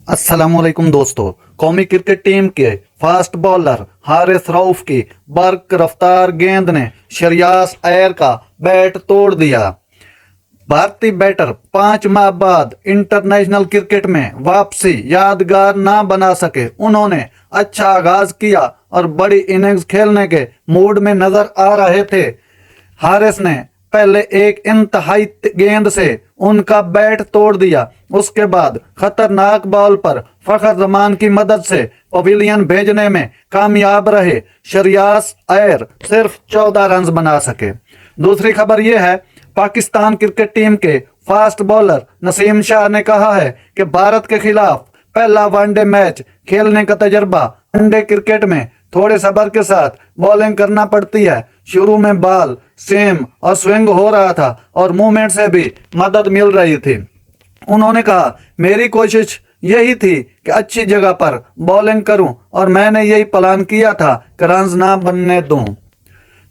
अस्सलामुअलैकुम दोस्तों। कौमी क्रिकेट टीम के फास्ट बॉलर हारिस रऊफ की बर्क रफ्तार गेंद ने शरियास अयर का बैट तोड़ दिया। भारतीय बैटर 5 माह बाद इंटरनेशनल क्रिकेट में वापसी यादगार ना बना सके। उन्होंने अच्छा आगाज किया और बड़ी इनिंग्स खेलने के मूड में नजर आ रहे थे। हारिस ने पहले एक इंतहाई गेंद से उनका बैट तोड़ दिया। उसके बाद खतरनाक बॉल पर फखर जमान की मदद से पवेलियन भेजने में कामयाब रहे। शरियास अयर सिर्फ 14 रन बना सके। दूसरी खबर यह है, पाकिस्तान क्रिकेट टीम के फास्ट बॉलर नसीम शाह ने कहा है कि भारत के खिलाफ पहला वनडे मैच खेलने का तजर्बा वनडे क्रिकेट में थोड़े सब्र के साथ बॉलिंग करना पड़ती है। शुरू में बॉल सेम और स्विंग हो रहा था और मूवमेंट से भी मदद मिल रही थी। उन्होंने कहा, मेरी कोशिश यही थी कि अच्छी जगह पर बॉलिंग करूं और मैंने यही प्लान किया था कि रन्स ना बनने दूं।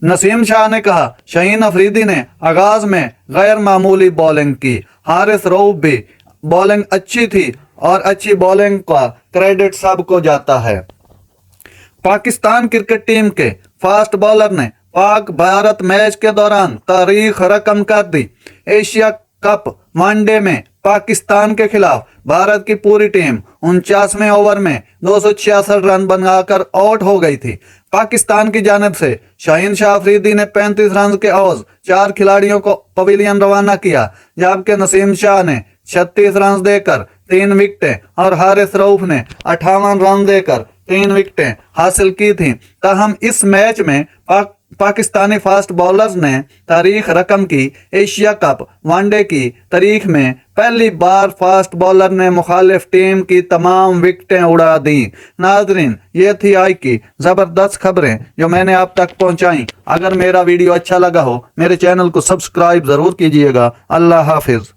नसीम शाह ने कहा, शाहीन अफरीदी ने आगाज में गैर मामूली बॉलिंग की। हारिस रऊफ भी बॉलिंग अच्छी थी और अच्छी बॉलिंग का क्रेडिट सबको जाता है। पाकिस्तान क्रिकेट टीम के फास्ट बॉलर ने पाक भारत मैच के दौरान तारीख रकम कर दी। एशिया कप वनडे में पाकिस्तान के खिलाफ भारत की पूरी टीम 49वें ओवर में 266 रन बनाकर आउट हो गई थी। पाकिस्तान की जानिब से शाहीन शाह अफरीदी ने 35 रन के एवज 4 खिलाड़ियों को पवेलियन रवाना किया, जबकि नसीम शाह ने 36 रन देकर 3 विकेटें और हारिस रऊफ ने 58 रन देकर 3 विकेटें हासिल की थी। ताहम इस मैच में पाकिस्तानी फास्ट बॉलर्स ने तारीख रकम की एशिया कप वनडे की तारीख में पहली बार फास्ट बॉलर ने मुखालिफ टीम की तमाम विकेटें उड़ा दी। नाजरीन, ये थी आज की जबरदस्त खबरें जो मैंने आप तक पहुंचाई। अगर मेरा वीडियो अच्छा लगा हो मेरे चैनल को सब्सक्राइब जरूर कीजिएगा। अल्लाह हाफिज।